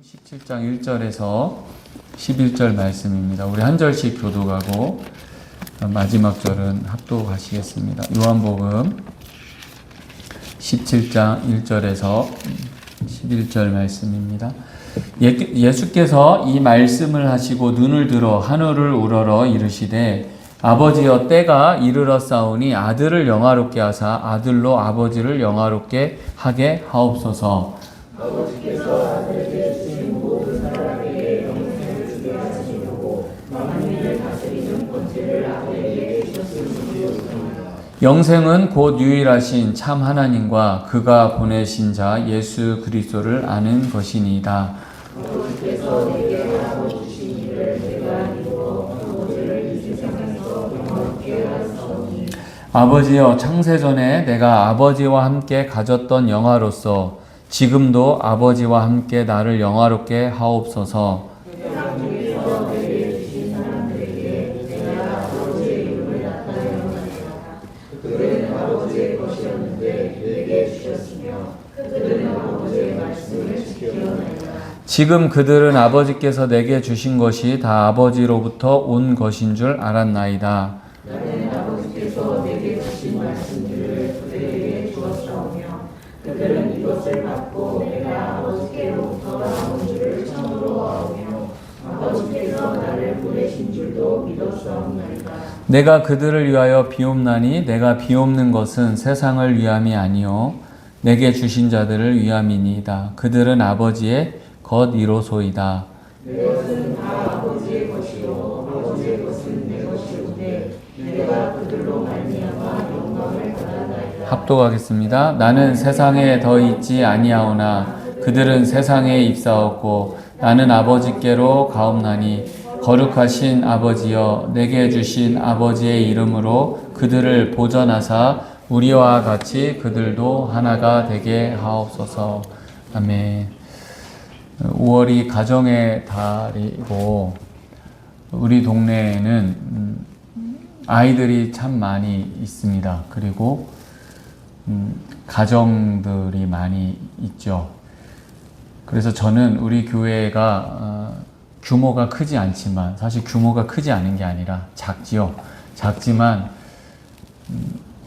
17장 1절에서 11절 말씀입니다. 우리 한 절씩 교독하고 마지막 절은 합독하시겠습니다. 요한복음 17장 1절에서 11절 말씀입니다. 예수께서 이 말씀을 하시고 눈을 들어 하늘을 우러러 이르시되 아버지여 때가 이르렀사오니 아들을 영화롭게 하사 아들로 아버지를 영화롭게 하게 하옵소서. 아버지께서 아들에게 주신 모든 사람에게 영생을 주게 하시려고 만민을 다스리는 권세를 아들에게 주셨습니다. 영생은 곧 유일하신 참 하나님과 그가 보내신 자 예수 그리스도를 아는 것이니이다. 아버지께서 내게 하고 주신 일을 내가 이루어 아버지를 이 세상에서 영화롭게 하사오니 아버지여 창세전에 내가 아버지와 함께 가졌던 영화로서 지금도 아버지와 함께 나를 영화롭게 하옵소서. 세상 중에서 내게 주신 사람들에게 내가 아버지의 이름을 나타내었나이다. 그들은 아버지의 것이었는데 내게 주셨으며 그들은 아버지의 말씀을 지키었나이다. 지금 그들은 아버지께서 내게 주신 것이 다 아버지로부터 온 것인 줄 알았나이다. 나는 아버지께서 내게 주신 말씀들을 그들에게 주었사오며 그들은 이것을 받고 내가 아버지께로부터 나온 줄을 처음으로 아오며 아버지께서 나를 보내신 줄도 믿었사옵나이다. 내가 그들을 위하여 비옵나니 내가 비옵는 것은 세상을 위함이 아니요 내게 주신 자들을 위함이니이다. 그들은 아버지의 겉이로소이다. 내 것은 다 아버지의 것이요 아버지의 것은 내 것이오되 내가 그들로 말미암아 영광을 받았나이다. 합독하겠습니다. 나는 세상에 더 있지 아니하오나 그들은 세상에 입사하고 나는 아버지께로 가옵나니 거룩하신 아버지여 내게 주신 아버지의 이름으로 그들을 보전하사 우리와 같이 그들도 하나가 되게 하옵소서. 아멘. 5월이 가정의 달이고 우리 동네에는 아이들이 참 많이 있습니다. 그리고 가정들이 많이 있죠. 그래서 저는 우리 교회가 규모가 크지 않지만 사실 규모가 크지 않은 게 아니라 작지요. 작지만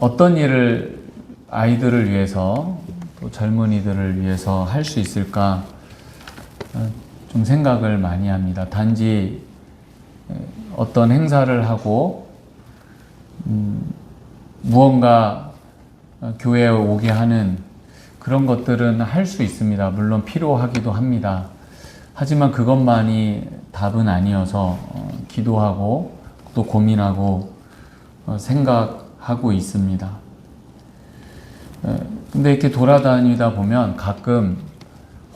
어떤 일을 아이들을 위해서 또 젊은이들을 위해서 할 수 있을까 좀 생각을 많이 합니다. 단지 어떤 행사를 하고 무언가 교회에 오게 하는 그런 것들은 할 수 있습니다. 물론 필요하기도 합니다. 하지만 그것만이 답은 아니어서 기도하고 또 고민하고 생각하고 있습니다. 근데 이렇게 돌아다니다 보면 가끔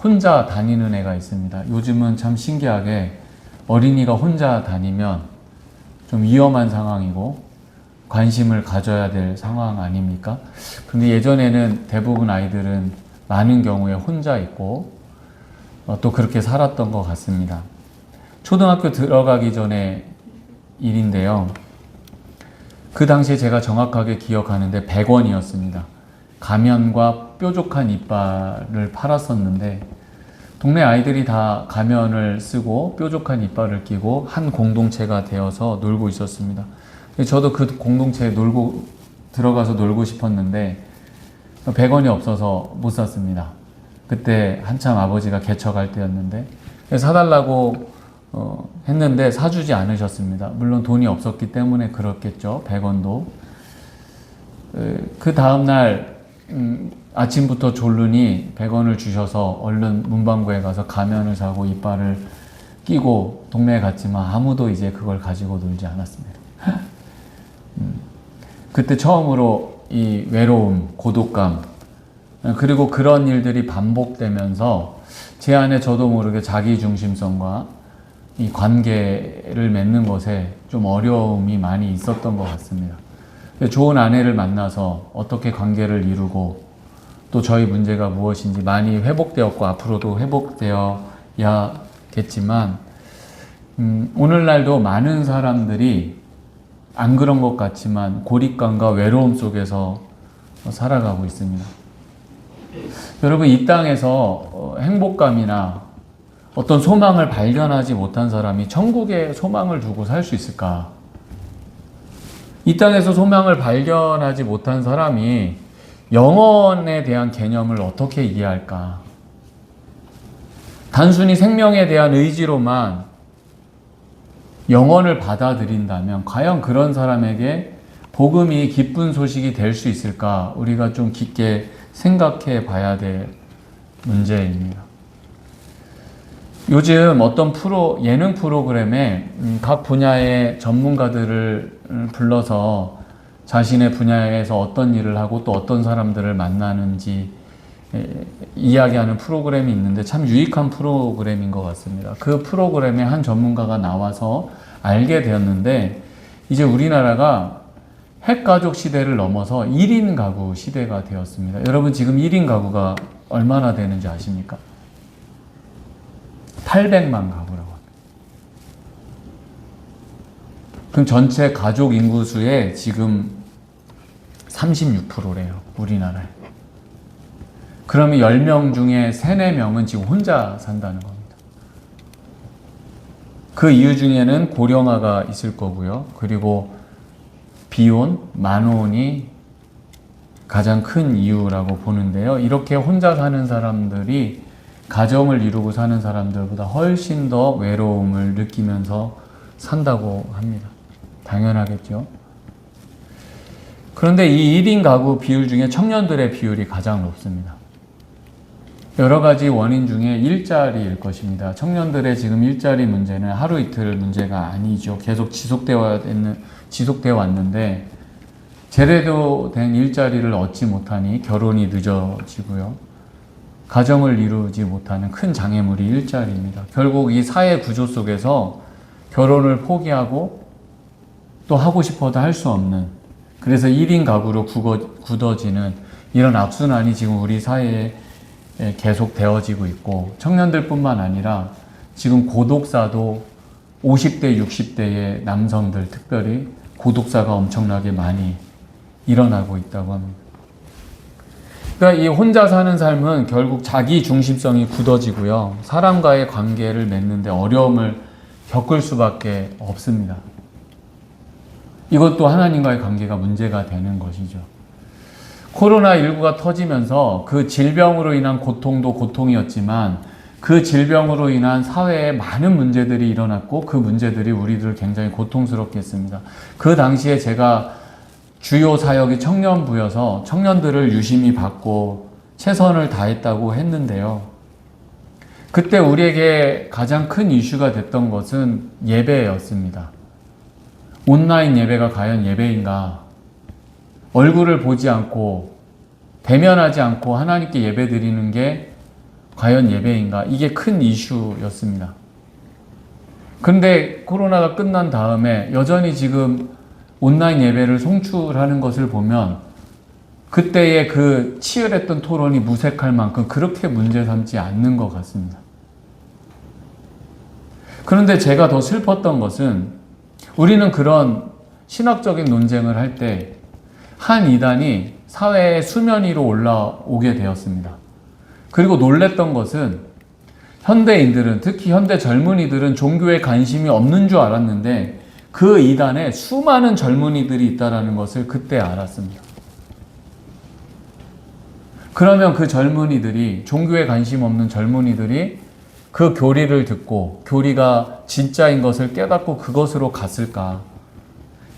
혼자 다니는 애가 있습니다. 요즘은 참 신기하게 어린이가 혼자 다니면 좀 위험한 상황이고 관심을 가져야 될 상황 아닙니까? 근데 예전에는 대부분 아이들은 많은 경우에 혼자 있고 또 그렇게 살았던 것 같습니다. 초등학교 들어가기 전에 일인데요. 그 당시에 제가 정확하게 기억하는데 100원이었습니다. 가면과 뾰족한 이빨을 팔았었는데 동네 아이들이 다 가면을 쓰고 뾰족한 이빨을 끼고 한 공동체가 되어서 놀고 있었습니다. 저도 그 공동체에 들어가서 놀고 싶었는데 100원이 없어서 못 샀습니다. 그때 한참 아버지가 개척할 때였는데 사달라고 했는데 사주지 않으셨습니다. 물론 돈이 없었기 때문에 그렇겠죠. 100원도. 그 다음날 아침부터 졸르니 100원을 주셔서 얼른 문방구에 가서 가면을 사고 이빨을 끼고 동네에 갔지만 아무도 이제 그걸 가지고 놀지 않았습니다. 그때 처음으로 이 외로움, 고독감 그리고 그런 일들이 반복되면서 제 안에 저도 모르게 자기중심성과 이 관계를 맺는 것에 좀 어려움이 많이 있었던 것 같습니다. 좋은 아내를 만나서 어떻게 관계를 이루고 또 저희 문제가 무엇인지 많이 회복되었고 앞으로도 회복되어야겠지만 오늘날도 많은 사람들이 안 그런 것 같지만 고립감과 외로움 속에서 살아가고 있습니다. 여러분 이 땅에서 행복감이나 어떤 소망을 발견하지 못한 사람이 천국에 소망을 두고 살 수 있을까? 이 땅에서 소망을 발견하지 못한 사람이 영원에 대한 개념을 어떻게 이해할까? 단순히 생명에 대한 의지로만 영원을 받아들인다면 과연 그런 사람에게 복음이 기쁜 소식이 될 수 있을까? 우리가 좀 깊게 생각해 봐야 될 문제입니다. 요즘 어떤 예능 프로그램에 각 분야의 전문가들을 불러서 자신의 분야에서 어떤 일을 하고 또 어떤 사람들을 만나는지 이야기하는 프로그램이 있는데 참 유익한 프로그램인 것 같습니다. 그 프로그램에 한 전문가가 나와서 알게 되었는데 이제 우리나라가 핵가족 시대를 넘어서 1인 가구 시대가 되었습니다. 여러분 지금 1인 가구가 얼마나 되는지 아십니까? 800만 가구라고 합니다. 그럼 전체 가족 인구수의 지금 36%래요. 우리나라에. 그러면 10명 중에 3, 4명은 지금 혼자 산다는 겁니다. 그 이유 중에는 고령화가 있을 거고요. 그리고 비혼, 만혼이 가장 큰 이유라고 보는데요. 이렇게 혼자 사는 사람들이 가정을 이루고 사는 사람들보다 훨씬 더 외로움을 느끼면서 산다고 합니다. 당연하겠죠. 그런데 이 1인 가구 비율 중에 청년들의 비율이 가장 높습니다. 여러 가지 원인 중에 일자리일 것입니다. 청년들의 지금 일자리 문제는 하루 이틀 문제가 아니죠. 계속 지속되어 왔는데 제대로 된 일자리를 얻지 못하니 결혼이 늦어지고요. 가정을 이루지 못하는 큰 장애물이 일자리입니다. 결국 이 사회 구조 속에서 결혼을 포기하고 또 하고 싶어도 할 수 없는, 그래서 1인 가구로 굳어지는 이런 악순환이 지금 우리 사회에 계속 되어지고 있고, 청년들뿐만 아니라 지금 고독사도 50대, 60대의 남성들 특별히 고독사가 엄청나게 많이 일어나고 있다고 합니다. 그러니까 이 혼자 사는 삶은 결국 자기 중심성이 굳어지고요. 사람과의 관계를 맺는데 어려움을 겪을 수밖에 없습니다. 이것도 하나님과의 관계가 문제가 되는 것이죠. 코로나19가 터지면서 그 질병으로 인한 고통도 고통이었지만 그 질병으로 인한 사회에 많은 문제들이 일어났고 그 문제들이 우리들을 굉장히 고통스럽게 했습니다. 그 당시에 제가 주요 사역이 청년부여서 청년들을 유심히 받고 최선을 다했다고 했는데요. 그때 우리에게 가장 큰 이슈가 됐던 것은 예배였습니다. 온라인 예배가 과연 예배인가? 얼굴을 보지 않고 대면하지 않고 하나님께 예배 드리는 게 과연 예배인가? 이게 큰 이슈였습니다. 그런데 코로나가 끝난 다음에 여전히 지금 온라인 예배를 송출하는 것을 보면 그때의 그 치열했던 토론이 무색할 만큼 그렇게 문제 삼지 않는 것 같습니다. 그런데 제가 더 슬펐던 것은 우리는 그런 신학적인 논쟁을 할 때 한 이단이 사회의 수면 위로 올라오게 되었습니다. 그리고 놀랬던 것은 현대인들은, 특히 현대 젊은이들은 종교에 관심이 없는 줄 알았는데 그 이단에 수많은 젊은이들이 있다는 것을 그때 알았습니다. 그러면 그 젊은이들이, 종교에 관심 없는 젊은이들이 그 교리를 듣고 교리가 진짜인 것을 깨닫고 그것으로 갔을까?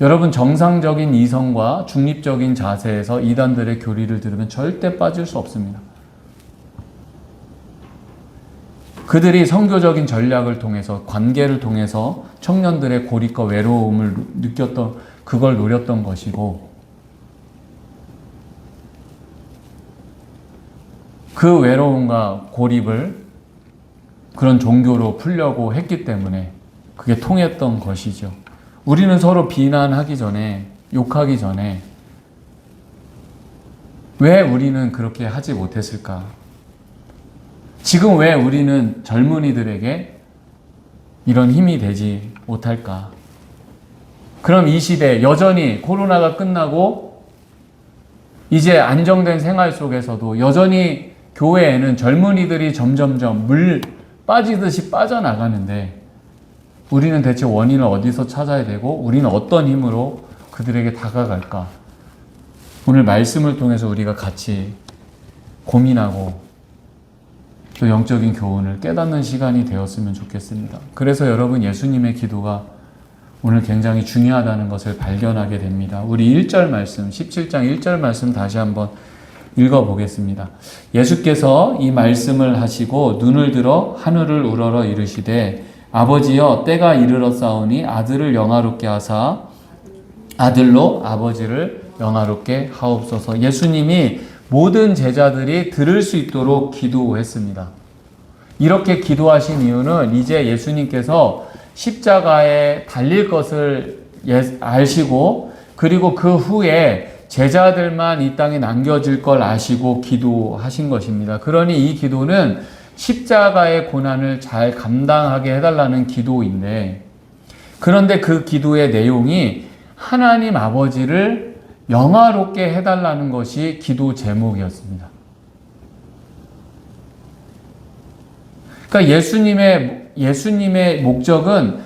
여러분, 정상적인 이성과 중립적인 자세에서 이단들의 교리를 들으면 절대 빠질 수 없습니다. 그들이 선교적인 전략을 통해서, 관계를 통해서 청년들의 고립과 외로움을 느꼈던, 그걸 노렸던 것이고, 그 외로움과 고립을 그런 종교로 풀려고 했기 때문에 그게 통했던 것이죠. 우리는 서로 비난하기 전에, 욕하기 전에 왜 우리는 그렇게 하지 못했을까? 지금 왜 우리는 젊은이들에게 이런 힘이 되지 못할까? 그럼 이 시대, 여전히 코로나가 끝나고 이제 안정된 생활 속에서도 여전히 교회에는 젊은이들이 점점점 빠지듯이 빠져나가는데 우리는 대체 원인을 어디서 찾아야 되고 우리는 어떤 힘으로 그들에게 다가갈까? 오늘 말씀을 통해서 우리가 같이 고민하고 또 영적인 교훈을 깨닫는 시간이 되었으면 좋겠습니다. 그래서 여러분, 예수님의 기도가 오늘 굉장히 중요하다는 것을 발견하게 됩니다. 우리 1절 말씀, 17장 1절 말씀 다시 한번 읽어보겠습니다. 예수께서 이 말씀을 하시고 눈을 들어 하늘을 우러러 이르시되 아버지여, 때가 이르렀사오니 아들을 영화롭게 하사 아들로 아버지를 영화롭게 하옵소서. 예수님이 모든 제자들이 들을 수 있도록 기도했습니다. 이렇게 기도하신 이유는 이제 예수님께서 십자가에 달릴 것을 아시고 그리고 그 후에 제자들만 이 땅에 남겨질 걸 아시고 기도하신 것입니다. 그러니 이 기도는 십자가의 고난을 잘 감당하게 해달라는 기도인데, 그런데 그 기도의 내용이 하나님 아버지를 영화롭게 해달라는 것이 기도 제목이었습니다. 그러니까 예수님의 목적은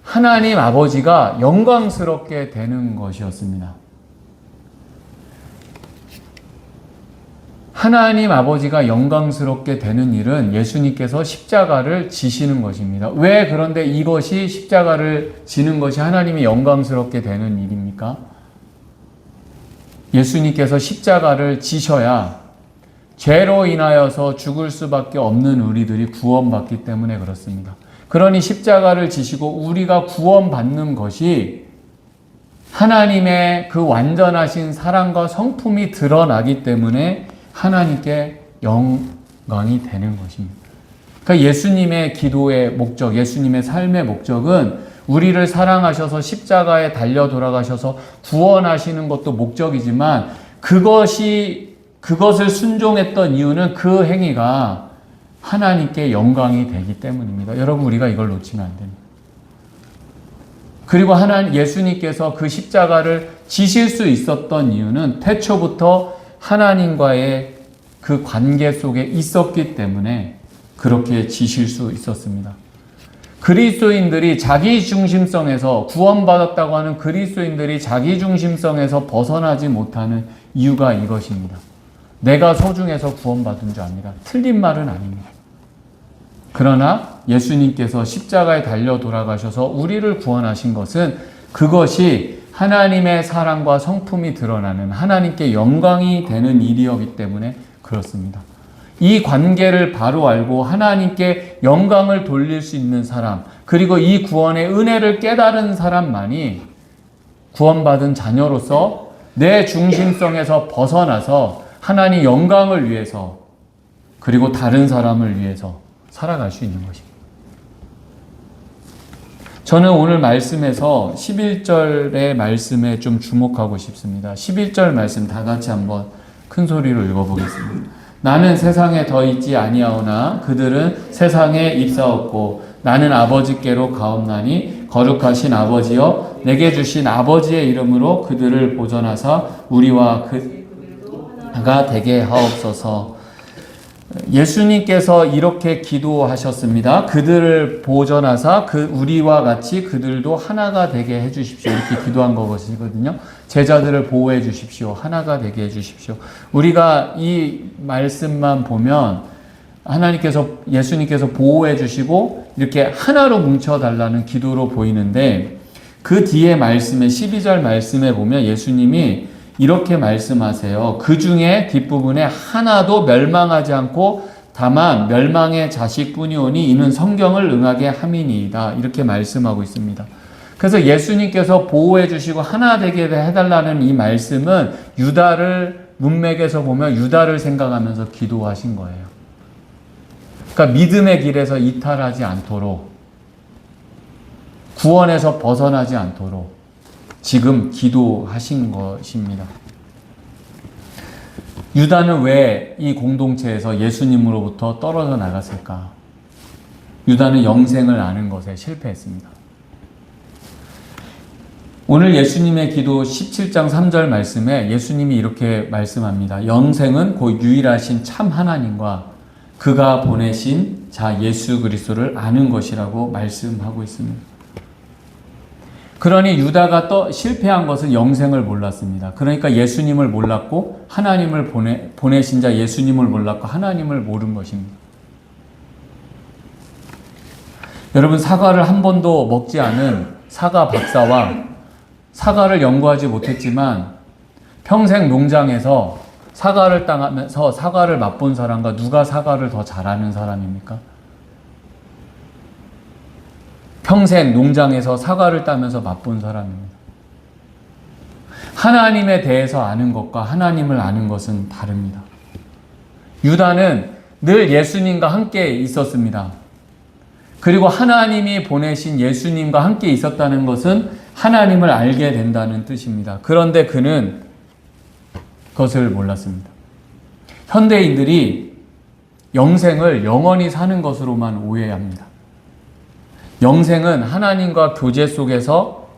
하나님 아버지가 영광스럽게 되는 것이었습니다. 하나님 아버지가 영광스럽게 되는 일은 예수님께서 십자가를 지시는 것입니다. 왜 그런데 이것이 십자가를 지는 것이 하나님이 영광스럽게 되는 일입니까? 예수님께서 십자가를 지셔야 죄로 인하여서 죽을 수밖에 없는 우리들이 구원받기 때문에 그렇습니다. 그러니 십자가를 지시고 우리가 구원받는 것이 하나님의 그 완전하신 사랑과 성품이 드러나기 때문에 하나님께 영광이 되는 것입니다. 그러니까 예수님의 기도의 목적, 예수님의 삶의 목적은 우리를 사랑하셔서 십자가에 달려 돌아가셔서 구원하시는 것도 목적이지만 그것을 순종했던 이유는 그 행위가 하나님께 영광이 되기 때문입니다. 여러분, 우리가 이걸 놓치면 안 됩니다. 그리고 예수님께서 그 십자가를 지실 수 있었던 이유는 태초부터 하나님과의 그 관계 속에 있었기 때문에 그렇게 지실 수 있었습니다. 그리스도인들이 자기중심성에서, 구원받았다고 하는 그리스도인들이 자기중심성에서 벗어나지 못하는 이유가 이것입니다. 내가 소중해서 구원받은 줄 압니다. 틀린 말은 아닙니다. 그러나 예수님께서 십자가에 달려 돌아가셔서 우리를 구원하신 것은 그것이 하나님의 사랑과 성품이 드러나는, 하나님께 영광이 되는 일이었기 때문에 그렇습니다. 이 관계를 바로 알고 하나님께 영광을 돌릴 수 있는 사람, 그리고 이 구원의 은혜를 깨달은 사람만이 구원받은 자녀로서 내 중심성에서 벗어나서 하나님 영광을 위해서, 그리고 다른 사람을 위해서 살아갈 수 있는 것입니다. 저는 오늘 말씀에서 11절의 말씀에 좀 주목하고 싶습니다. 11절 말씀 다 같이 한번 큰 소리로 읽어보겠습니다. 나는 세상에 더 있지 아니하오나 그들은 세상에 입사없고 나는 아버지께로 가옵나니 거룩하신 아버지여, 내게 주신 아버지의 이름으로 그들을 보존하사 우리와 그가 되게 하옵소서. 예수님께서 이렇게 기도하셨습니다. 그들을 보존하사 우리와 같이 그들도 하나가 되게 해주십시오. 이렇게 기도한 것이거든요. 제자들을 보호해 주십시오. 하나가 되게 해주십시오. 우리가 이 말씀만 보면 예수님께서 보호해 주시고 이렇게 하나로 뭉쳐달라는 기도로 보이는데, 그 뒤에 말씀에 12절 말씀에 보면 예수님이 이렇게 말씀하세요. 그 중에 뒷부분에 하나도 멸망하지 않고 다만 멸망의 자식뿐이오니 이는 성경을 응하게 함이니이다. 이렇게 말씀하고 있습니다. 그래서 예수님께서 보호해 주시고 하나 되게 해달라는 이 말씀은 문맥에서 보면 유다를 생각하면서 기도하신 거예요. 그러니까 믿음의 길에서 이탈하지 않도록, 구원에서 벗어나지 않도록 지금 기도하신 것입니다. 유다는 왜 이 공동체에서 예수님으로부터 떨어져 나갔을까? 유다는 영생을 아는 것에 실패했습니다. 오늘 예수님의 기도 17장 3절 말씀에 예수님이 이렇게 말씀합니다. 영생은 곧 유일하신 참 하나님과 그가 보내신 자 예수 그리스도를 아는 것이라고 말씀하고 있습니다. 그러니 유다가 실패한 것은 영생을 몰랐습니다. 그러니까 예수님을 몰랐고 하나님을 보내신 자 예수님을 몰랐고 하나님을 모른 것입니다. 여러분, 사과를 한 번도 먹지 않은 사과 박사와 사과를 연구하지 못했지만 평생 농장에서 사과를 따면서 사과를 맛본 사람과 누가 사과를 더 잘하는 사람입니까? 평생 농장에서 사과를 따면서 맛본 사람입니다. 하나님에 대해서 아는 것과 하나님을 아는 것은 다릅니다. 유다는 늘 예수님과 함께 있었습니다. 그리고 하나님이 보내신 예수님과 함께 있었다는 것은 하나님을 알게 된다는 뜻입니다. 그런데 그는 그것을 몰랐습니다. 현대인들이 영생을 영원히 사는 것으로만 오해합니다. 영생은 하나님과 교제 속에서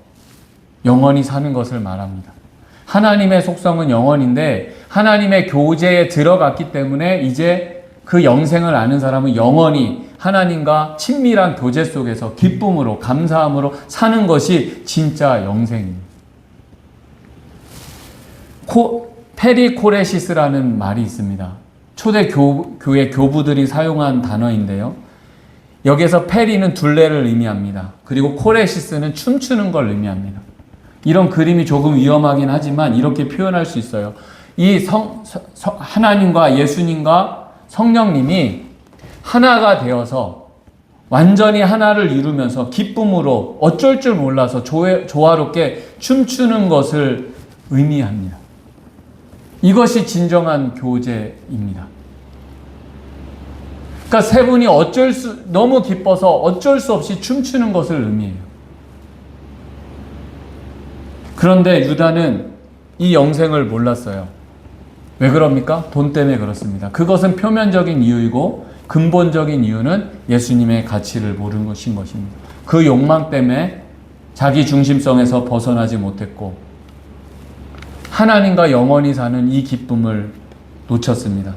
영원히 사는 것을 말합니다. 하나님의 속성은 영원인데 하나님의 교제에 들어갔기 때문에 이제 그 영생을 아는 사람은 영원히 하나님과 친밀한 교제 속에서 기쁨으로 감사함으로 사는 것이 진짜 영생입니다. 페리코레시스라는 말이 있습니다. 초대 교회 교부들이 사용한 단어인데요. 여기서 페리는 둘레를 의미합니다. 그리고 코레시스는 춤추는 걸 의미합니다. 이런 그림이 조금 위험하긴 하지만 이렇게 표현할 수 있어요. 이 하나님과 예수님과 성령님이 하나가 되어서 완전히 하나를 이루면서 기쁨으로 어쩔 줄 몰라서 조화롭게 춤추는 것을 의미합니다. 이것이 진정한 교제입니다. 그러니까 세 분이 너무 기뻐서 어쩔 수 없이 춤추는 것을 의미해요. 그런데 유다는 이 영생을 몰랐어요. 왜 그럽니까? 돈 때문에 그렇습니다. 그것은 표면적인 이유이고 근본적인 이유는 예수님의 가치를 모르는 것인 것입니다. 그 욕망 때문에 자기 중심성에서 벗어나지 못했고 하나님과 영원히 사는 이 기쁨을 놓쳤습니다.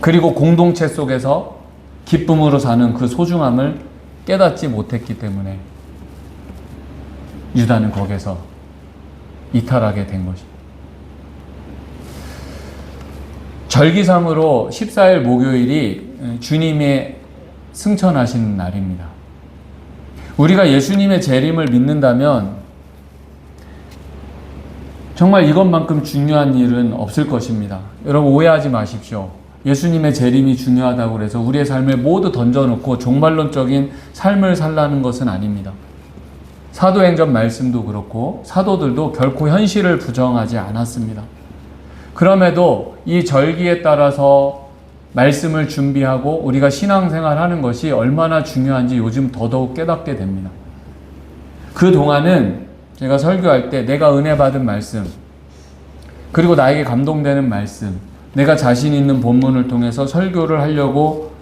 그리고 공동체 속에서 기쁨으로 사는 그 소중함을 깨닫지 못했기 때문에 유다는 거기서 이탈하게 된 것입니다. 절기상으로 14일 목요일이 주님의 승천하신 날입니다. 우리가 예수님의 재림을 믿는다면 정말 이것만큼 중요한 일은 없을 것입니다. 여러분 오해하지 마십시오. 예수님의 재림이 중요하다고 해서 우리의 삶을 모두 던져놓고 종말론적인 삶을 살라는 것은 아닙니다. 사도행전 말씀도 그렇고 사도들도 결코 현실을 부정하지 않았습니다. 그럼에도 이 절기에 따라서 말씀을 준비하고 우리가 신앙생활하는 것이 얼마나 중요한지 요즘 더더욱 깨닫게 됩니다. 그동안은 제가 설교할 때 내가 은혜 받은 말씀, 그리고 나에게 감동되는 말씀, 내가 자신 있는 본문을 통해서 설교를 하려고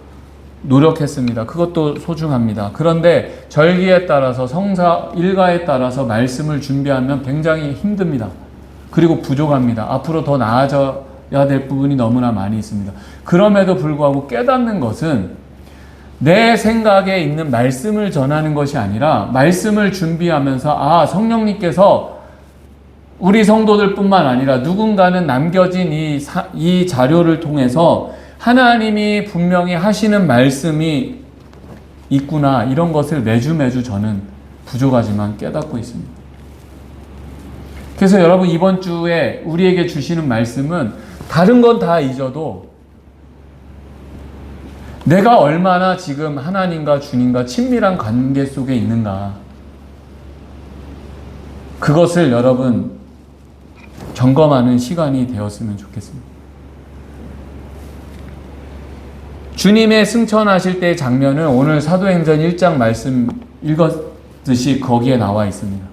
노력했습니다. 그것도 소중합니다. 그런데 절기에 따라서 성사 일가에 따라서 말씀을 준비하면 굉장히 힘듭니다. 그리고 부족합니다. 앞으로 더 나아져야 될 부분이 너무나 많이 있습니다. 그럼에도 불구하고 깨닫는 것은 내 생각에 있는 말씀을 전하는 것이 아니라 말씀을 준비하면서 성령님께서 우리 성도들 뿐만 아니라 누군가는 남겨진 이 자료를 통해서 하나님이 분명히 하시는 말씀이 있구나, 이런 것을 매주 저는 부족하지만 깨닫고 있습니다. 그래서 여러분 이번 주에 우리에게 주시는 말씀은 다른 건 다 잊어도 내가 얼마나 지금 하나님과 주님과 친밀한 관계 속에 있는가, 그것을 여러분 점검하는 시간이 되었으면 좋겠습니다. 주님의 승천하실 때의 장면은 오늘 사도행전 1장 말씀 읽었듯이 거기에 나와 있습니다.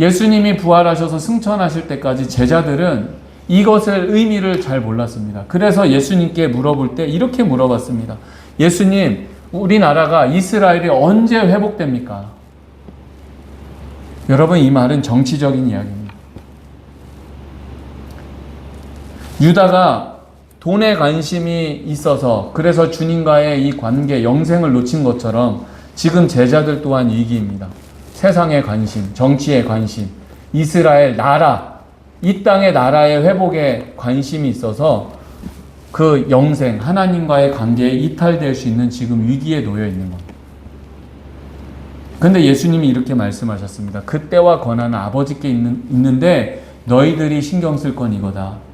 예수님이 부활하셔서 승천하실 때까지 제자들은 이것을 의미를 잘 몰랐습니다. 그래서 예수님께 물어볼 때 이렇게 물어봤습니다. 예수님, 우리나라가 이스라엘이 언제 회복됩니까? 여러분, 이 말은 정치적인 이야기입니다. 유다가 돈에 관심이 있어서 그래서 주님과의 이 관계, 영생을 놓친 것처럼 지금 제자들 또한 위기입니다. 세상의 관심, 정치의 관심, 이스라엘 나라, 이 땅의 나라의 회복에 관심이 있어서 그 영생, 하나님과의 관계에 이탈될 수 있는 지금 위기에 놓여 있는 겁니다. 근데 예수님이 이렇게 말씀하셨습니다. 그때와 권한은 아버지께 있는데 너희들이 신경 쓸 건 이거다.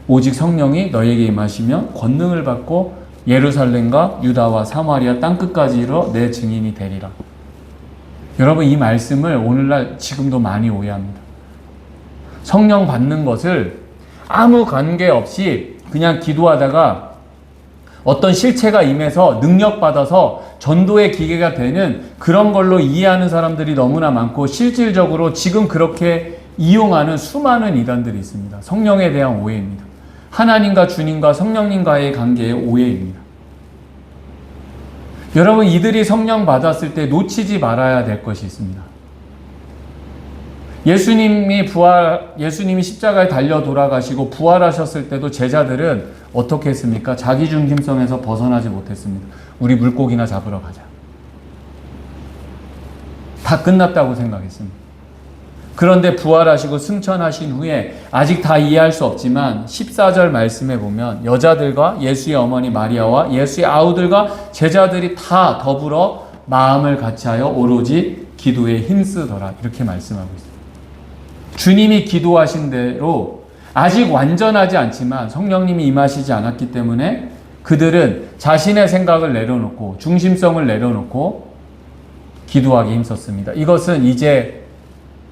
오직 성령이 너희에게 임하시면 권능을 받고 예루살렘과 유다와 사마리아 땅끝까지 이르러 내 증인이 되리라. 여러분, 이 말씀을 오늘날 지금도 많이 오해합니다. 성령 받는 것을 아무 관계 없이 그냥 기도하다가 어떤 실체가 임해서 능력받아서 전도의 기계가 되는 그런 걸로 이해하는 사람들이 너무나 많고, 실질적으로 지금 그렇게 이용하는 수많은 이단들이 있습니다. 성령에 대한 오해입니다. 하나님과 주님과 성령님과의 관계의 오해입니다. 여러분, 이들이 성령 받았을 때 놓치지 말아야 될 것이 있습니다. 예수님이 십자가에 달려 돌아가시고 부활하셨을 때도 제자들은 어떻게 했습니까? 자기 중심성에서 벗어나지 못했습니다. 우리 물고기나 잡으러 가자. 다 끝났다고 생각했습니다. 그런데 부활하시고 승천하신 후에 아직 다 이해할 수 없지만 14절 말씀에 보면 여자들과 예수의 어머니 마리아와 예수의 아우들과 제자들이 다 더불어 마음을 같이하여 오로지 기도에 힘쓰더라, 이렇게 말씀하고 있습니다. 주님이 기도하신 대로 아직 완전하지 않지만 성령님이 임하시지 않았기 때문에 그들은 자신의 생각을 내려놓고 중심성을 내려놓고 기도하기 힘썼습니다. 이것은 이제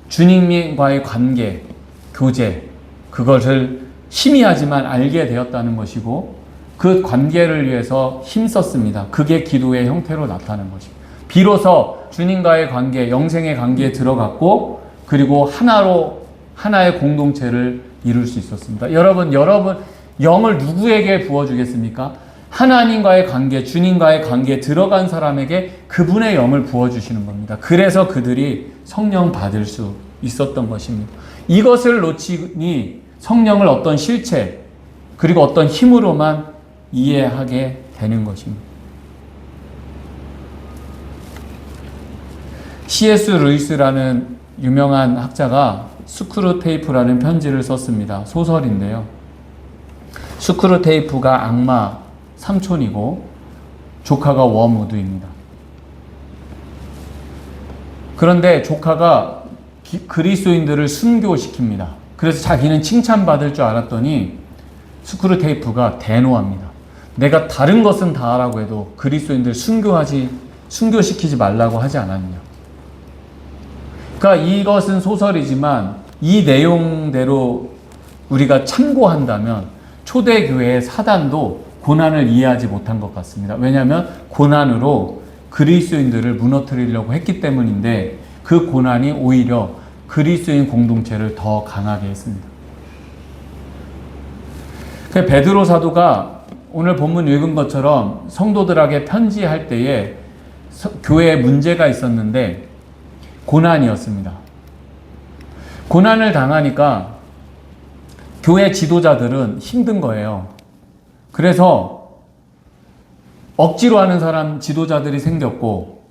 주님과의 관계, 교제, 그것을 희미하지만 알게 되었다는 것이고 그 관계를 위해서 힘썼습니다. 그게 기도의 형태로 나타나는 것입니다. 비로소 주님과의 관계, 영생의 관계에 들어갔고 그리고 하나의 공동체를 이룰 수 있었습니다. 여러분, 영을 누구에게 부어주겠습니까? 하나님과의 관계, 주님과의 관계에 들어간 사람에게 그분의 영을 부어주시는 겁니다. 그래서 그들이 성령 받을 수 있었던 것입니다. 이것을 놓치니 성령을 어떤 실체, 그리고 어떤 힘으로만 이해하게 되는 것입니다. C.S. 루이스라는 유명한 학자가 스크루테이프라는 편지를 썼습니다. 소설인데요. 스크루테이프가 악마 삼촌이고 조카가 워무드입니다. 그런데 조카가 그리스도인들을 순교시킵니다. 그래서 자기는 칭찬받을 줄 알았더니 스크루테이프가 대노합니다. 내가 다른 것은 다 하라고 해도 그리스도인들 순교시키지 말라고 하지 않았냐. 그러니까 이것은 소설이지만 이 내용대로 우리가 참고한다면 초대교회의 사단도 고난을 이해하지 못한 것 같습니다. 왜냐하면 고난으로 그리스도인들을 무너뜨리려고 했기 때문인데 그 고난이 오히려 그리스도인 공동체를 더 강하게 했습니다. 베드로 사도가 오늘 본문 읽은 것처럼 성도들에게 편지할 때에 교회에 문제가 있었는데 고난이었습니다. 고난을 당하니까 교회 지도자들은 힘든 거예요. 그래서 억지로 하는 사람 지도자들이 생겼고,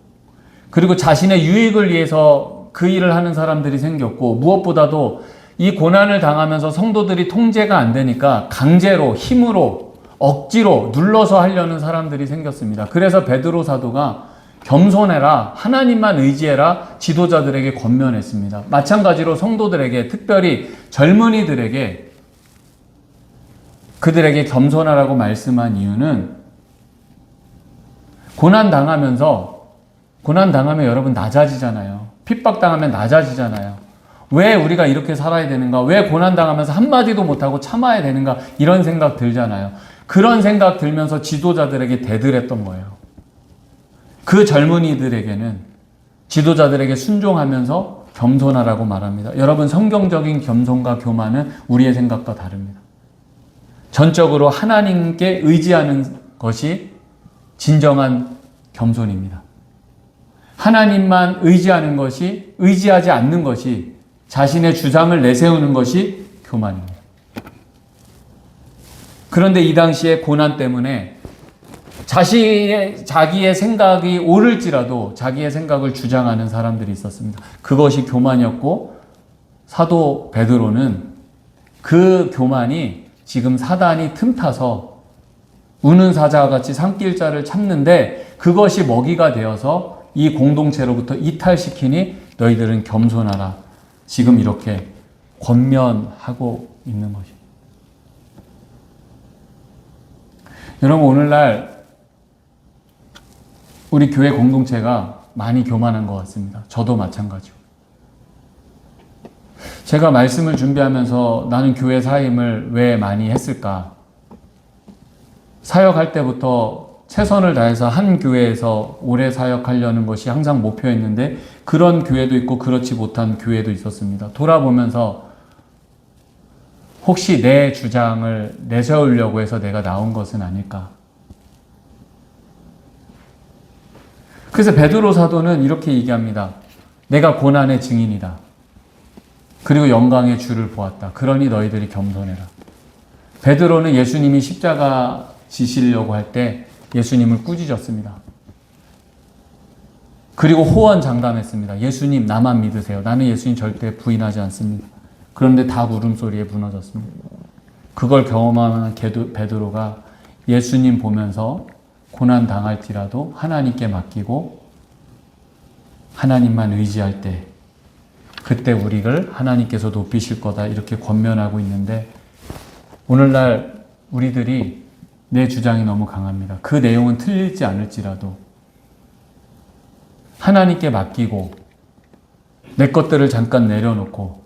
그리고 자신의 유익을 위해서 그 일을 하는 사람들이 생겼고, 무엇보다도 이 고난을 당하면서 성도들이 통제가 안 되니까 강제로, 힘으로, 억지로 눌러서 하려는 사람들이 생겼습니다. 그래서 베드로 사도가 겸손해라, 하나님만 의지해라 지도자들에게 권면했습니다. 마찬가지로 성도들에게, 특별히 젊은이들에게 그들에게 겸손하라고 말씀한 이유는 고난당하면 여러분 낮아지잖아요. 핍박당하면 낮아지잖아요. 왜 우리가 이렇게 살아야 되는가? 왜 고난당하면서 한마디도 못하고 참아야 되는가? 이런 생각 들잖아요. 그런 생각 들면서 지도자들에게 대들했던 거예요. 그 젊은이들에게는 지도자들에게 순종하면서 겸손하라고 말합니다. 여러분, 성경적인 겸손과 교만은 우리의 생각과 다릅니다. 전적으로 하나님께 의지하는 것이 진정한 겸손입니다. 하나님만 의지하지 않는 것이, 자신의 주장을 내세우는 것이 교만입니다. 그런데 이 당시에 고난 때문에 자기의 생각이 옳을지라도 자기의 생각을 주장하는 사람들이 있었습니다. 그것이 교만이었고, 사도 베드로는 그 교만이 지금 사단이 틈타서 우는 사자와 같이 산길자를 참는데 그것이 먹이가 되어서 이 공동체로부터 이탈시키니 너희들은 겸손하라. 지금 이렇게 권면하고 있는 것입니다. 여러분, 오늘날 우리 교회 공동체가 많이 교만한 것 같습니다. 저도 마찬가지고. 제가 말씀을 준비하면서 나는 교회 사임을 왜 많이 했을까? 사역할 때부터 최선을 다해서 한 교회에서 오래 사역하려는 것이 항상 목표였는데 그런 교회도 있고 그렇지 못한 교회도 있었습니다. 돌아보면서 혹시 내 주장을 내세우려고 해서 내가 나온 것은 아닐까? 그래서 베드로 사도는 이렇게 얘기합니다. 내가 고난의 증인이다. 그리고 영광의 주를 보았다. 그러니 너희들이 겸손해라. 베드로는 예수님이 십자가 지시려고 할 때 예수님을 꾸짖었습니다. 그리고 호언장담했습니다. 예수님 나만 믿으세요. 나는 예수님 절대 부인하지 않습니다. 그런데 다 울음소리에 무너졌습니다. 그걸 경험한 베드로가 예수님 보면서 고난 당할지라도 하나님께 맡기고 하나님만 의지할 때 그때 우리를 하나님께서 높이실 거다 이렇게 권면하고 있는데 오늘날 우리들이 내 주장이 너무 강합니다. 그 내용은 틀릴지 않을지라도 하나님께 맡기고 내 것들을 잠깐 내려놓고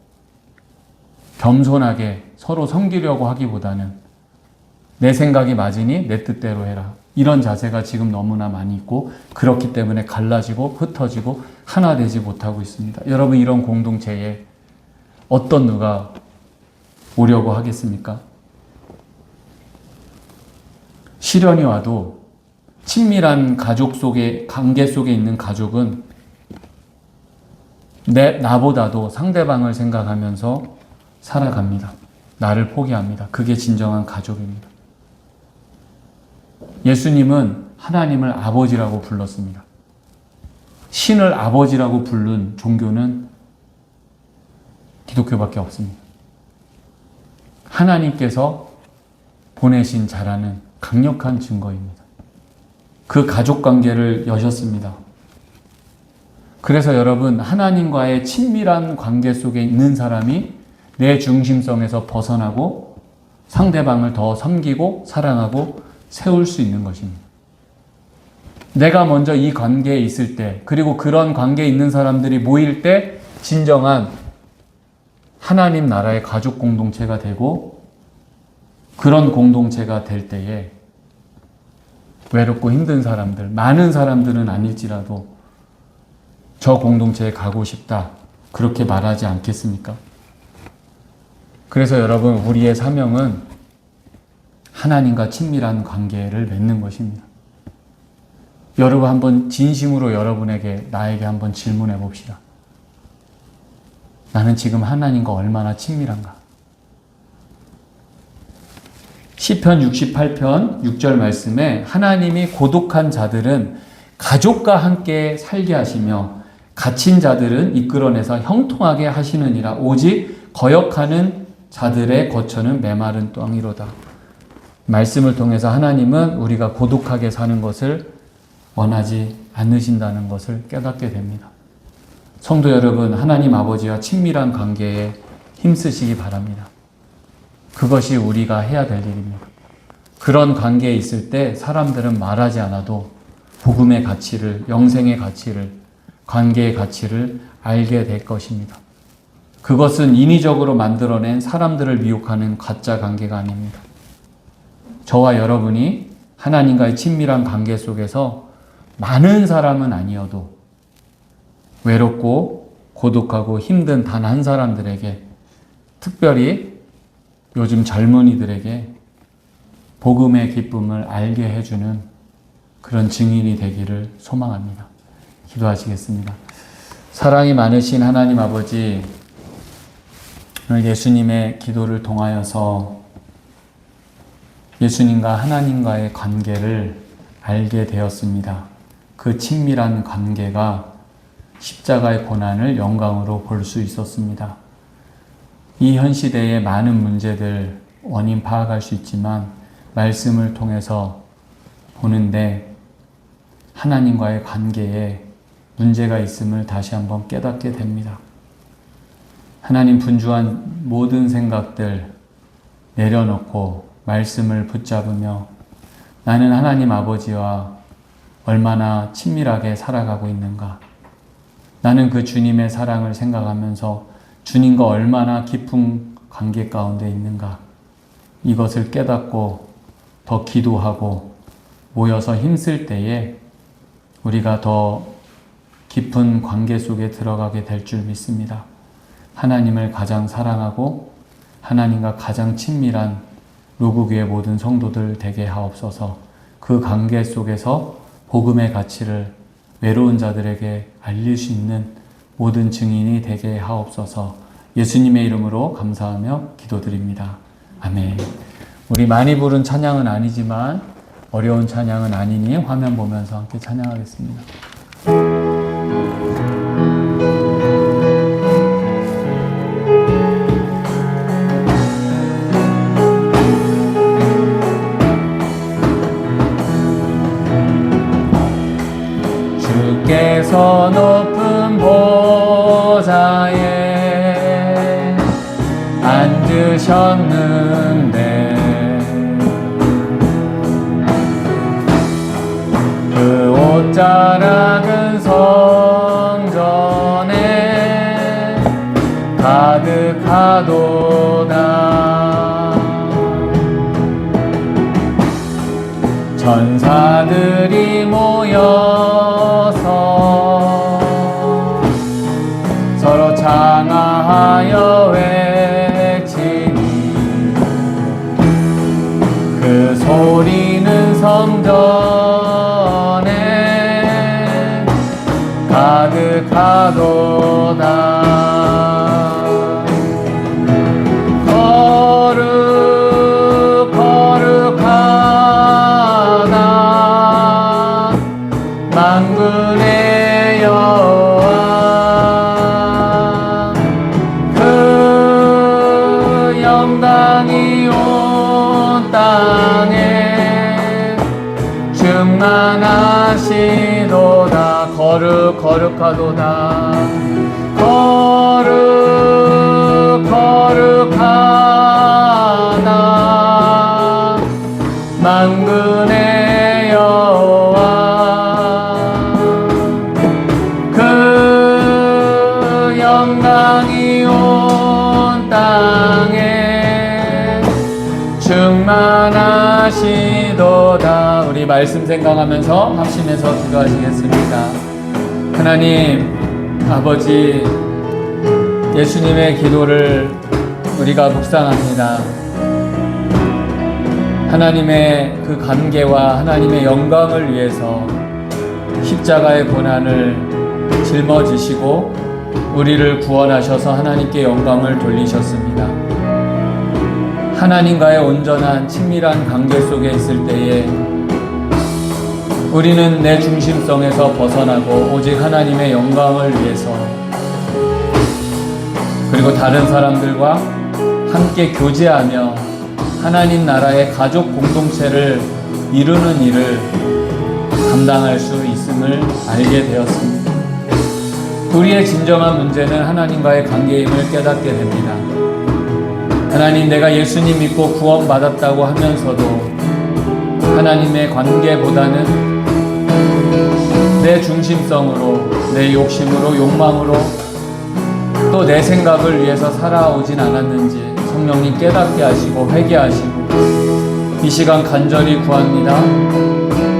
겸손하게 서로 섬기려고 하기보다는 내 생각이 맞으니 내 뜻대로 해라. 이런 자세가 지금 너무나 많이 있고 그렇기 때문에 갈라지고 흩어지고 하나 되지 못하고 있습니다. 여러분, 이런 공동체에 어떤 누가 오려고 하겠습니까? 시련이 와도 친밀한 가족 속에, 관계 속에 있는 가족은 나보다도 상대방을 생각하면서 살아갑니다. 나를 포기합니다. 그게 진정한 가족입니다. 예수님은 하나님을 아버지라고 불렀습니다. 신을 아버지라고 부른 종교는 기독교밖에 없습니다. 하나님께서 보내신 자라는 강력한 증거입니다. 그 가족 관계를 여셨습니다. 그래서 여러분, 하나님과의 친밀한 관계 속에 있는 사람이 내 중심성에서 벗어나고 상대방을 더 섬기고 사랑하고 세울 수 있는 것입니다. 내가 먼저 이 관계에 있을 때, 그리고 그런 관계에 있는 사람들이 모일 때 진정한 하나님 나라의 가족 공동체가 되고 그런 공동체가 될 때에 외롭고 힘든 사람들, 많은 사람들은 아닐지라도 저 공동체에 가고 싶다. 그렇게 말하지 않겠습니까? 그래서 여러분, 우리의 사명은 하나님과 친밀한 관계를 맺는 것입니다. 여러분, 한번 진심으로 나에게 한번 질문해 봅시다. 나는 지금 하나님과 얼마나 친밀한가? 시편 68편 6절 말씀에 하나님이 고독한 자들은 가족과 함께 살게 하시며 갇힌 자들은 이끌어내서 형통하게 하시느니라. 오직 거역하는 자들의 거처는 메마른 땅이로다. 말씀을 통해서 하나님은 우리가 고독하게 사는 것을 원하지 않으신다는 것을 깨닫게 됩니다. 성도 여러분, 하나님 아버지와 친밀한 관계에 힘쓰시기 바랍니다. 그것이 우리가 해야 될 일입니다. 그런 관계에 있을 때 사람들은 말하지 않아도 복음의 가치를, 영생의 가치를, 관계의 가치를 알게 될 것입니다. 그것은 인위적으로 만들어낸 사람들을 미혹하는 가짜 관계가 아닙니다. 저와 여러분이 하나님과의 친밀한 관계 속에서 많은 사람은 아니어도 외롭고 고독하고 힘든 단 한 사람들에게, 특별히 요즘 젊은이들에게 복음의 기쁨을 알게 해주는 그런 증인이 되기를 소망합니다. 기도하시겠습니다. 사랑이 많으신 하나님 아버지, 오늘 예수님의 기도를 통하여서 예수님과 하나님과의 관계를 알게 되었습니다. 그 친밀한 관계가 십자가의 고난을 영광으로 볼 수 있었습니다. 이 현 시대의 많은 문제들 원인 파악할 수 있지만 말씀을 통해서 보는데 하나님과의 관계에 문제가 있음을 다시 한번 깨닫게 됩니다. 하나님 분주한 모든 생각들 내려놓고 말씀을 붙잡으며 나는 하나님 아버지와 얼마나 친밀하게 살아가고 있는가? 나는 그 주님의 사랑을 생각하면서 주님과 얼마나 깊은 관계 가운데 있는가? 이것을 깨닫고 더 기도하고 모여서 힘쓸 때에 우리가 더 깊은 관계 속에 들어가게 될 줄 믿습니다. 하나님을 가장 사랑하고 하나님과 가장 친밀한 로구교의 모든 성도들 되게 하옵소서. 그 관계 속에서 복음의 가치를 외로운 자들에게 알릴 수 있는 모든 증인이 되게 하옵소서. 예수님의 이름으로 감사하며 기도드립니다. 아멘. 우리 많이 부른 찬양은 아니지만 어려운 찬양은 아니니 화면 보면서 함께 찬양하겠습니다. 주께서 높은 보좌에 앉으셨는데 그 옷자락은 성전에 가득하도다. 천사들이 모여서 서로 장하하여 외치니 그 소리는 성전에 가득하도다. 만군의 여호와 그 영광이 온 땅에 충만하시도다. 거룩하도다. 거룩하다. 만군의 여호와 영광이 온 땅에 충만하시도다. 우리 말씀 생각하면서 합심해서 기도하시겠습니다. 하나님 아버지, 예수님의 기도를 우리가 묵상합니다. 하나님의 그 관계와 하나님의 영광을 위해서 십자가의 고난을 짊어지시고 우리를 구원하셔서 하나님께 영광을 돌리셨습니다. 하나님과의 온전한 친밀한 관계 속에 있을 때에 우리는 내 중심성에서 벗어나고 오직 하나님의 영광을 위해서 그리고 다른 사람들과 함께 교제하며 하나님 나라의 가족 공동체를 이루는 일을 감당할 수 있음을 알게 되었습니다. 우리의 진정한 문제는 하나님과의 관계임을 깨닫게 됩니다. 하나님, 내가 예수님 믿고 구원받았다고 하면서도 하나님의 관계보다는 내 중심성으로, 내 욕심으로, 욕망으로 또 내 생각을 위해서 살아오진 않았는지 성령님 깨닫게 하시고 회개하시고 이 시간 간절히 구합니다.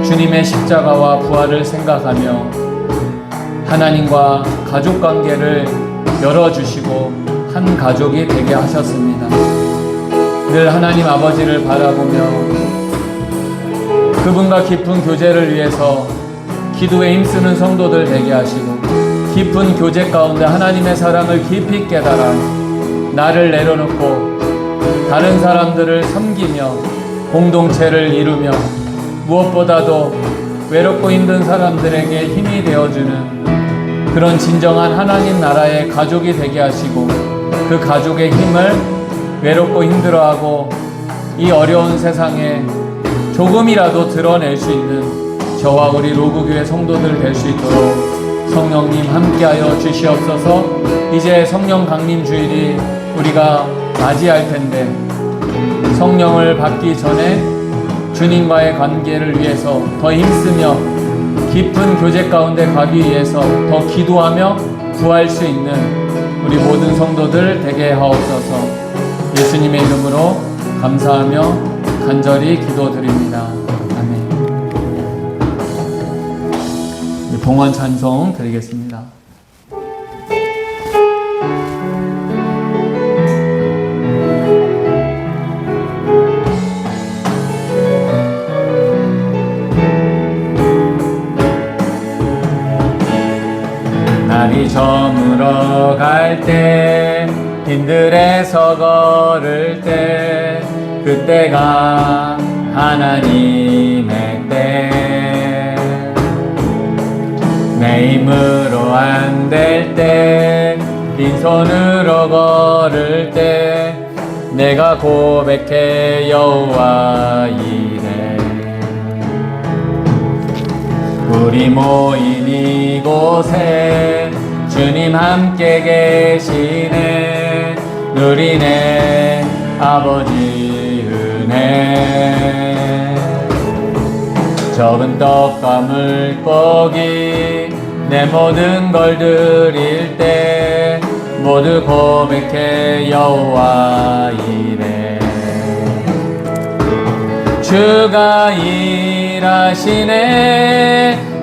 주님의 십자가와 부활을 생각하며 하나님과 가족관계를 열어주시고 한 가족이 되게 하셨습니다. 늘 하나님 아버지를 바라보며 그분과 깊은 교제를 위해서 기도에 힘쓰는 성도들 되게 하시고 깊은 교제 가운데 하나님의 사랑을 깊이 깨달아 나를 내려놓고 다른 사람들을 섬기며 공동체를 이루며 무엇보다도 외롭고 힘든 사람들에게 힘이 되어주는 그런 진정한 하나님 나라의 가족이 되게 하시고, 그 가족의 힘을 외롭고 힘들어하고 이 어려운 세상에 조금이라도 드러낼 수 있는 저와 우리 로그교회 성도들 될 수 있도록 성령님 함께하여 주시옵소서. 이제 성령 강림 주일이 우리가 맞이할 텐데, 성령을 받기 전에 주님과의 관계를 위해서 더 힘쓰며 깊은 교제 가운데 가기 위해서 더 기도하며 구할 수 있는 우리 모든 성도들 되게 하옵소서. 예수님의 이름으로 감사하며 간절히 기도드립니다. 아멘. 봉헌 찬송 드리겠습니다. 날이 저물어 갈 때, 빈들에서 걸을 때, 그때가 하나님의 때. 내 힘으로 안 될 때, 빈손으로 걸을 때, 내가 고백해 여호와 이래. 우리 모인 이곳에 주님 함께 계시네. 누리네 아버지 은혜. 적은 떡과 물고기 내 모든 걸 드릴 때, 모두 고백해 여호와 이래. 주가 일하시네,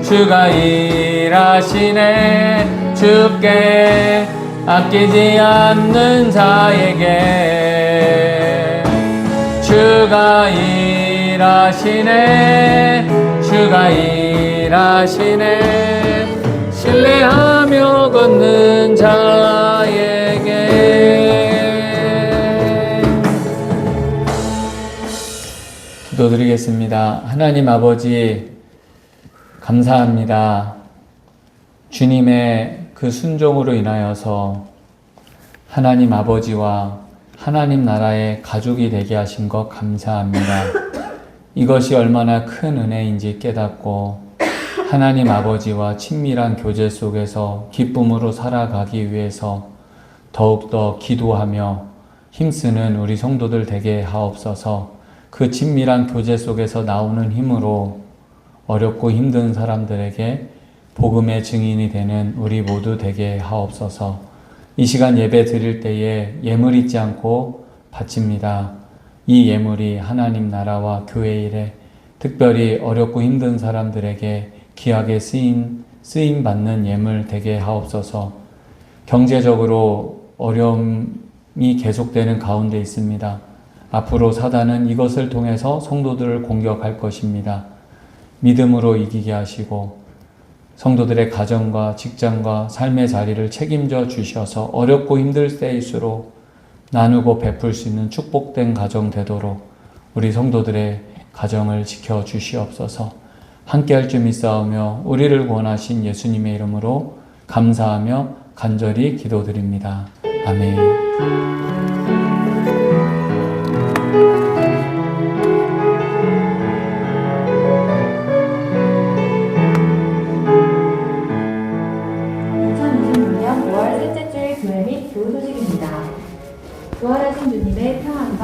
주가 일하시네. 주께 아끼지 않는 자에게 주가 일하시네, 주가 일하시네. 신뢰하며 걷는 자에게. 기도드리겠습니다. 하나님 아버지, 감사합니다. 주님의 그 순종으로 인하여서 하나님 아버지와 하나님 나라의 가족이 되게 하신 것 감사합니다. 이것이 얼마나 큰 은혜인지 깨닫고 하나님 아버지와 친밀한 교제 속에서 기쁨으로 살아가기 위해서 더욱더 기도하며 힘쓰는 우리 성도들 되게 하옵소서. 그 친밀한 교제 속에서 나오는 힘으로 어렵고 힘든 사람들에게 복음의 증인이 되는 우리 모두 되게 하옵소서. 이 시간 예배 드릴 때에 예물 잊지 않고 바칩니다. 이 예물이 하나님 나라와 교회 일에 특별히 어렵고 힘든 사람들에게 귀하게 쓰임 받는 예물 되게 하옵소서. 경제적으로 어려움이 계속되는 가운데 있습니다. 앞으로 사단은 이것을 통해서 성도들을 공격할 것입니다. 믿음으로 이기게 하시고 성도들의 가정과 직장과 삶의 자리를 책임져 주셔서 어렵고 힘들 때일수록 나누고 베풀 수 있는 축복된 가정 되도록 우리 성도들의 가정을 지켜 주시옵소서. 함께할 줄 믿사오며 우리를 구원하신 예수님의 이름으로 감사하며 간절히 기도드립니다. 아멘. 부활하신 주님의 평안과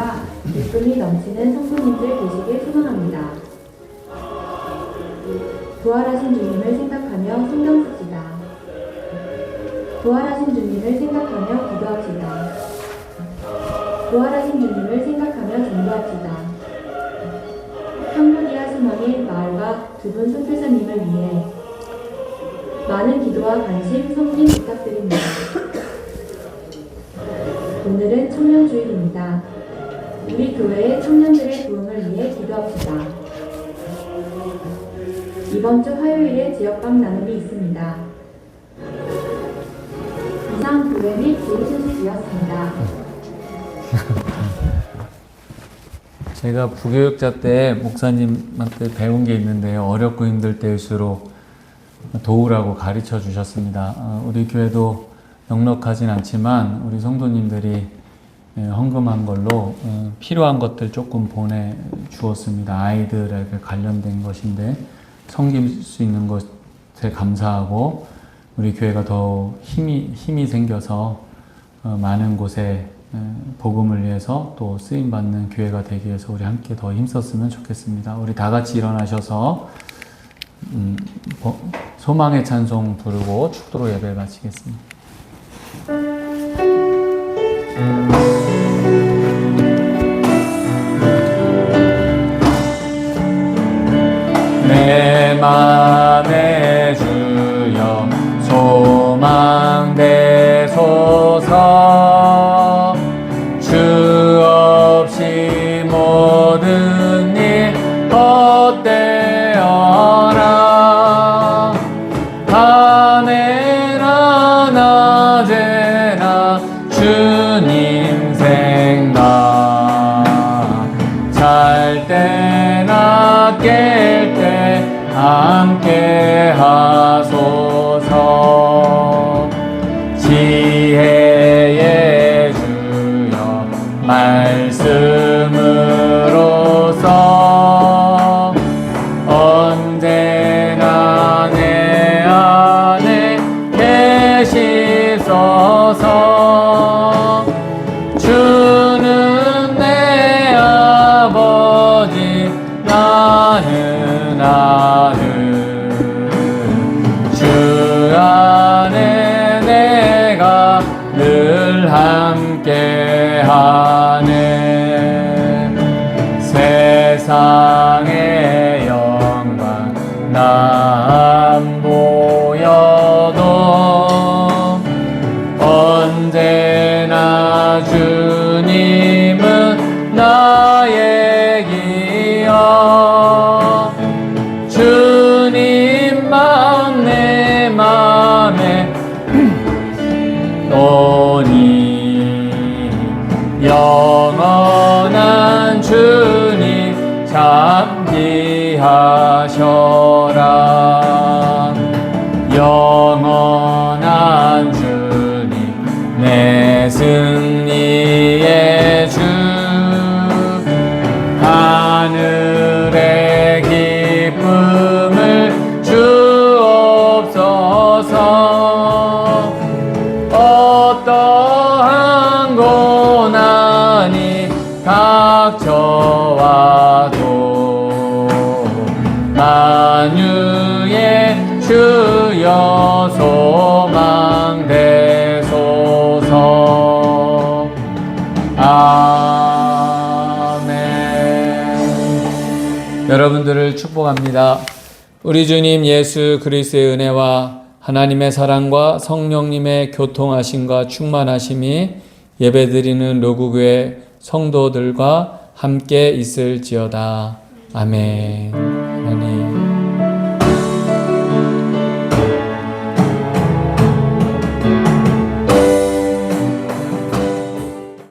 기쁨이 넘치는 성도님들 되시길 소망합니다. 부활하신 주님을 생각하며 성경 씁시다. 부활하신 주님을 생각하며 기도합시다. 부활하신 주님을 생각하며 전도합시다. 캄보디아 수머니 마을과 두 분 선교사님을 위해 많은 기도와 관심, 성림 부탁드립니다. 오늘은 청년주일입니다. 우리 교회의 청년들의 부흥을 위해 기도합시다. 이번 주 화요일에 지역방 나눔이 있습니다. 이상 교회 및 좋은 소식이었습니다. 제가 부교육자 때 목사님한테 배운 게 있는데요. 어렵고 힘들 때일수록 도우라고 가르쳐 주셨습니다. 우리 교회도 넉넉하진 않지만 우리 성도님들이 헌금한 걸로 필요한 것들 조금 보내주었습니다. 아이들에게 관련된 것인데 섬길 수 있는 것에 감사하고 우리 교회가 더 힘이 생겨서 많은 곳에 복음을 위해서 또 쓰임받는 교회가 되기 위해서 우리 함께 더 힘썼으면 좋겠습니다. 우리 다 같이 일어나셔서 소망의 찬송 부르고 축도로 예배를 마치겠습니다. 내 맘에 주여 소망 되소서. 주 없이 모든 일 헛되어라. 밤에나 낮에나 주님 생각. 잘 때나 깰 때 함께 하소서. 지혜의 주여 말씀으로써 언제나 내 안에 계시소서. 주는 내 아버지 나는 아들. 주 안에 내가 늘 함께하네. 세상의 영광 나 안 보여도 언제나 주님은 나의 기여. 주님만 내 맘에 오니 영원한 주님 잠기하셔라. 영원한 주님 내 승리의 주. 하늘의 기쁨을 주옵소서. 어떠한 고난이 닥쳐와도 만유의 주여 소망 되소서. 아멘. 여러분들을 축복합니다. 우리 주님 예수 그리스도의 은혜와 하나님의 사랑과 성령님의 교통하심과 충만하심이 예배드리는 로구교회 성도들과 함께 있을지어다. 아멘.